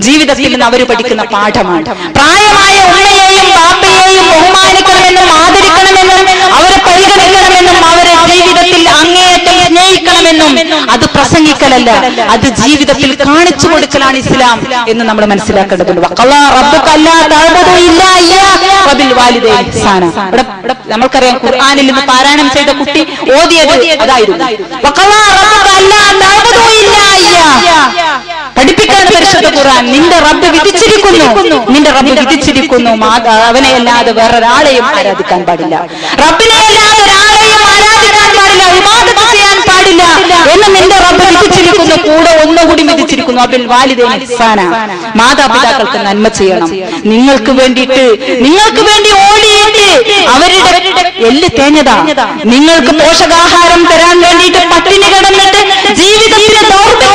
ജീവിതത്തിൽ നിന്ന് അവർ പഠിക്കുന്ന പാഠമാണ്. പ്രായമായ ഉമ്മയെയും ബാപ്പയെയും ബഹുമാനിക്കണമെന്നും ആദരിക്കണമെന്നും അവരെ പരിഗണിക്കണമെന്നും അവരെ ജീവിതത്തിൽ അങ്ങേയറ്റം സ്നേഹിക്കണമെന്നും അത് പ്രസംഗിക്കലല്ല, അത് ജീവിതത്തിൽ കാണിച്ചു കൊടുക്കലാണ് ഇസ്ലാം എന്ന് നമ്മൾ മനസ്സിലാക്കേണ്ടതുണ്ട്. നമ്മൾക്കറിയാം ഖുർആനിൽ നിന്ന് പാരായണം ചെയ്ത കുട്ടി ഓതിയത് അതായിരുന്നു. പഠിപ്പിക്കാൻ പരിശുദ്ധ ഖുർആൻ നിന്റെ റബ്ബ് വിധിച്ചിരിക്കുന്നു അവനെയല്ലാതെ വേറൊരാളെയും ആരാധിക്കാൻ പാടില്ല, റബ്ബിനെയല്ലാതെ ഒരാളെയും ആരാധിക്കാൻ പാടില്ല, ഇബാദത്ത് ചെയ്യാൻ പാടില്ല എന്ന് നിന്റെ റബ്ബ് വിധിച്ചിരിക്കുന്നു. കൂടെ ഒന്നുകൂടി വിധിച്ചിരിക്കുന്നു, അബിൽ വാലിദൈനി ഇഹ്സാന, മാതാപിതാക്കൾക്ക് നന്മ ചെയ്യണം. നിങ്ങൾക്ക് വേണ്ടി ഓടിയിട്ട് അവരുടെ എല്ല് തേഞ്ഞതാ, നിങ്ങൾക്ക് പോഷകാഹാരം തരാൻ വേണ്ടിയിട്ട് പട്ടിണി കിടന്നിട്ട് ജീവിതത്തിന് ദൗർബല്യം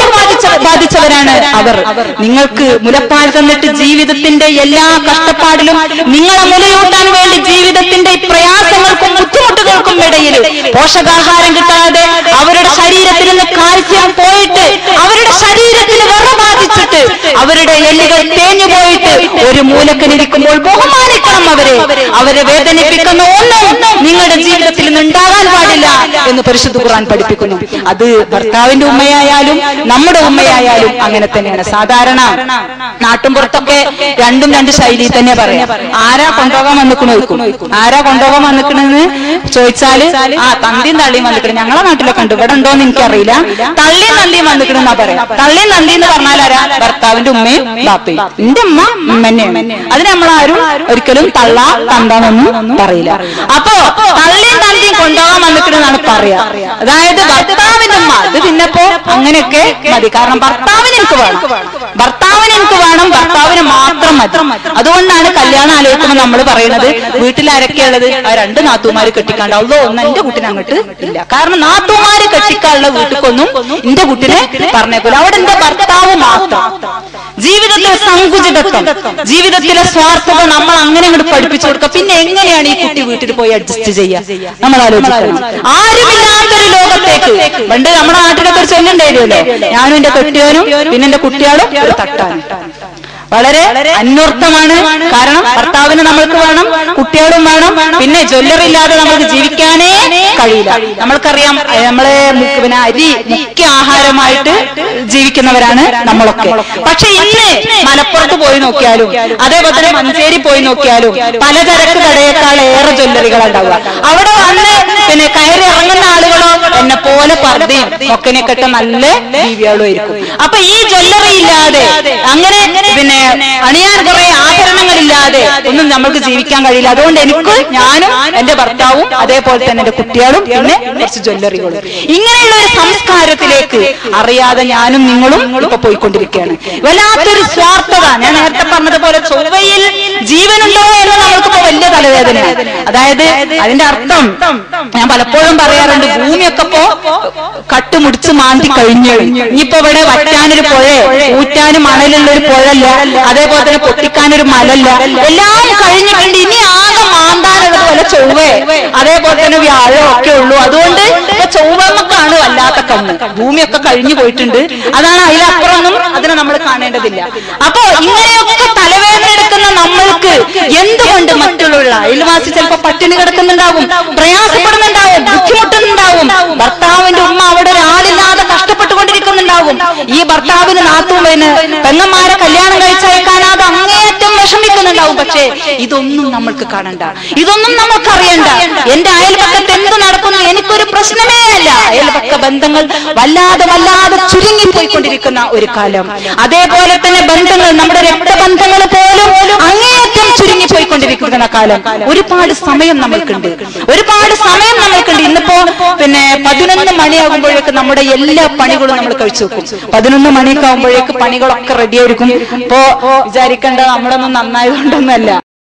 ബാധിച്ചവരാണ് അവർ. നിങ്ങൾക്ക് മുലപ്പാൽ തന്നിട്ട് ജീവിതത്തിന്റെ എല്ലാ കഷ്ടപ്പാടിലും നിങ്ങളെ മുലയൂട്ടാൻ വേണ്ടി ജീവിതത്തിന്റെ പ്രയാസങ്ങൾക്കും ബുദ്ധിമുട്ടുകൾക്കും ഇടയിൽ പോഷകാഹാരം കിട്ടാതെ അവരുടെ ശരീരത്തിൽ നിന്ന് കാൽസ്യം പോയിട്ട് അവരുടെ ശരീരത്തിന് വിറ ബാധിച്ചിട്ട് അവരുടെ എല്ലുകൾ തേഞ്ഞു പോയിട്ട് ഒരു മൂലക്കനിരിക്കുമ്പോൾ ബഹുമാനിക്കണം അവരെ വേദനിപ്പിക്കുന്ന ഒന്നും നിങ്ങളുടെ ജീവിതത്തിൽ നിന്ന് ഉണ്ടാകാൻ പാടില്ല എന്ന് പരിശുദ്ധ ഖുർആൻ പഠിപ്പിക്കുന്നു. അത് ഭർത്താവിന്റെ ഉമ്മയായാലും നമ്മുടെ ഉമ്മയായാലും അങ്ങനെ തന്നെയാണ്. സാധാരണ നാട്ടുംപുറത്തൊക്കെ രണ്ടും രണ്ട് ശൈലിയിൽ തന്നെ പറയാം. ആരാ കൊണ്ടുപോകാൻ വന്നിക്കണെന്ന് ചോദിച്ചാല് തന്തിയും തള്ളിയും വന്നിക്കണം. ഞങ്ങളെ നാട്ടിലൊക്കെ ഉണ്ട്, ഇവിടെ ഉണ്ടോന്ന് എനിക്കറിയില്ല. തള്ളിയും നന്ദിയും വന്നിക്കണെന്നാ പറയാം. തള്ളിയും നന്ദി എന്ന് പറഞ്ഞാൽ ആരാ? ഭർത്താവിന്റെ ഉമ്മയും ബാപ്പയും. എന്റെ ഉമ്മ ഉമ്മന്നെയാണ്. അതിന് നമ്മളാരും ഒരിക്കലും തന്താന്നൊന്നും പറയില്ല. അപ്പോ തള്ളിയും തന്തിയും കൊണ്ടുപോകാൻ വന്നിക്കണെന്നാണ് പറയാ. അതായത് ഭർത്താവിന്റെ ഉമ്മ, അത് പിന്നെപ്പോ അങ്ങനെയൊക്കെ മതി. കാരണം ഭർത്താവിന് എനിക്ക് വേണം, ഭർത്താവിന് മാത്രം മതി. അതുകൊണ്ടാണ് കല്യാണം ആലോചിക്കുമ്പോൾ നമ്മൾ പറയുന്നത് വീട്ടിലാരൊക്കെയുള്ളത് ആ രണ്ട് നാത്തൂമാര് കെട്ടിക്കാണ്ടാവുള്ളൂ, ഒന്ന് എന്റെ കുട്ടിനെ അങ്ങോട്ട് ഇല്ല. കാരണം നാത്തൂമാര് കെട്ടിക്കാനുള്ള വീട്ടിക്കൊന്നും എന്റെ കുട്ടിനെ പറഞ്ഞേക്കൂല. അവിടെ എന്റെ ഭർത്താവ് മാത്രം. ജീവിതത്തിലെ സങ്കുചിതത്വം, ജീവിതത്തിലെ സ്വാർത്ഥത നമ്മൾ അങ്ങനെ അങ്ങോട്ട് പഠിപ്പിച്ചു കൊടുക്കുക. പിന്നെ എങ്ങനെയാണ് ഈ കുട്ടി വീട്ടിൽ പോയി അഡ്ജസ്റ്റ് ചെയ്യുക? നമ്മൾ ആലോചിക്കണം. ആരുമില്ലാത്തൊരു ലോകത്തേക്ക് പണ്ട് നമ്മുടെ നാട്ടിലൊക്കെ ഒരു ചെല്ലുണ്ടായിരുന്നല്ലോ, ഞാനും എന്റെ കെട്ടിയവനും പിന്നെ എന്റെ കുട്ടികളും ഒരു തട്ടാനും. വളരെ അന്വർത്ഥമാണ്. കാരണം ഭർത്താവിന് നമ്മൾക്ക് വേണം, കുട്ടികളും വേണം, പിന്നെ ജ്വല്ലറി ഇല്ലാതെ നമുക്ക് ജീവിക്കാനേ കഴിയില്ല. നമ്മൾക്കറിയാം, നമ്മളെ പിന്നെ അരി മുഖ്യ ആഹാരമായിട്ട് ജീവിക്കുന്നവരാണ് നമ്മളൊക്കെ. പക്ഷെ ഇന്ന് മലപ്പുറത്ത് പോയി നോക്കിയാലും അതേപോലെ തന്നെ മഞ്ചേരി പോയി നോക്കിയാലും പലചരക്ക് കടയേക്കാൾ ഏറെ ജ്വല്ലറികൾ ഉണ്ടാവുക. അവിടെ വന്ന് പിന്നെ കയറി ഇറങ്ങുന്ന ആളുകളോ എന്നെ പോലെ പർദ്ദയും മൊക്കനെ കെട്ട നല്ല ജീവികളും ആയിരിക്കും. അപ്പൊ ഈ ജ്വല്ലറി ഇല്ലാതെ അങ്ങനെ പിന്നെ അണിയാൻ കുറെ ആഭരണങ്ങളില്ലാതെ ഒന്നും നമ്മൾക്ക് ജീവിക്കാൻ കഴിയില്ല. അതുകൊണ്ട് ഞാനും എന്റെ ഭർത്താവും അതേപോലെ തന്നെ എന്റെ കുട്ടികളും പിന്നെ കുറച്ച് ജ്വല്ലറികളും, ഇങ്ങനെയുള്ള ഒരു സംസ്കാരത്തിലേക്ക് അറിയാതെ ഞാനും നിങ്ങളും ഇപ്പൊ പോയിക്കൊണ്ടിരിക്കുകയാണ്. വല്ലാത്തൊരു സ്വാർത്ഥത. ഞാൻ നേരത്തെ പറഞ്ഞതുപോലെ ചൊവ്വയിൽ ജീവനുണ്ടോ എന്ന് നമ്മൾക്കിപ്പോ വലിയ തലവേദനയാണ്. അതായത് അതിന്റെ അർത്ഥം ഞാൻ പലപ്പോഴും പറയാറുണ്ട്, ഭൂമിയൊക്കെ ഇപ്പോ കട്ടുമുടിച്ച് മാന്തി കഴിഞ്ഞു. ഇനിയിപ്പോ ഇവിടെ വറ്റാനൊരു പുഴയോ ഊറ്റാനും മണലുള്ളൊരു പുഴല്ല, അതേപോലെ തന്നെ പൊട്ടിക്കാനൊരു മലല്ല, എല്ലാം കഴിഞ്ഞിട്ടുണ്ട്. ഇനി ആകെ മാന്താനുള്ളത് പോലെ ചൊവ്വേ അതേപോലെ തന്നെ വ്യാഴം ഒക്കെ ഉള്ളൂ. അതുകൊണ്ട് ഇപ്പൊ ചൊവ്വമ്മക്കാണ് വല്ലാത്ത കണ്ണ്. ഭൂമിയൊക്കെ കഴിഞ്ഞു പോയിട്ടുണ്ട്. അതാണ്, അതിലപ്പുറമൊന്നും അതിനെ നമ്മൾ കാണേണ്ടതില്ല. അപ്പോ ഇങ്ങനെയൊക്കെ തലവേദന എടുക്കുന്ന നമ്മൾക്ക് എന്തുകൊണ്ട് മറ്റുള്ള അയൽവാസി ചിലപ്പോ പട്ടിണി കിടക്കുന്നുണ്ടാവും, പ്രയാസപ്പെടുന്നുണ്ടാവും, ബുദ്ധിമുട്ടുന്നുണ്ടാവും, ഭർത്താവിന്റെ ഉമ്മ അവിടെ ഒരാളില്ലാതെ കഷ്ടപ്പെട്ടുകൊണ്ടിരിക്കുന്നുണ്ടാവും, ഈ ഭർത്താവിന് നാത്തൂമ്പേന് പെങ്ങന്മാരെ കല്യാണം കഴിച്ചയക്കാനാതെ അങ്ങേയറ്റം വിഷമിക്കുന്നുണ്ടാവും. പക്ഷേ ഇതൊന്നും നമ്മൾക്ക് കാണണ്ട, ഇതൊന്നും നമുക്കറിയണ്ട. എന്റെ അയൽപക്കത്ത് എന്ത് നടക്കുന്നു എനിക്കൊരു പ്രശ്നമേ അല്ല. അയൽപക്ക ബന്ധങ്ങൾ വല്ലാതെ ചുരുങ്ങിപ്പോയിക്കൊണ്ടിരിക്കുന്ന ഒരു കാലം. അതേപോലെ തന്നെ ബന്ധങ്ങൾ, നമ്മുടെ രക്തബന്ധങ്ങൾ പോലും അങ്ങേയറ്റം ചുരുങ്ങിപ്പോയിക്കൊണ്ടിരിക്കുന്ന കാലം. ഒരുപാട് സമയം നമ്മൾക്കുണ്ട്. ഇന്നിപ്പോ പിന്നെ 11 മണിയാകുമ്പോഴേക്ക് നമ്മുടെ എല്ലാ പണികളും നമ്മൾ കഴിച്ചു വെക്കും. 11 മണിയൊക്കെ ആകുമ്പോഴേക്ക് പണികളൊക്കെ റെഡിയായിരിക്കും. ഇപ്പോ വിചാരിക്കേണ്ട നമ്മളൊന്നും നന്നായതുകൊണ്ടൊന്നുമല്ല.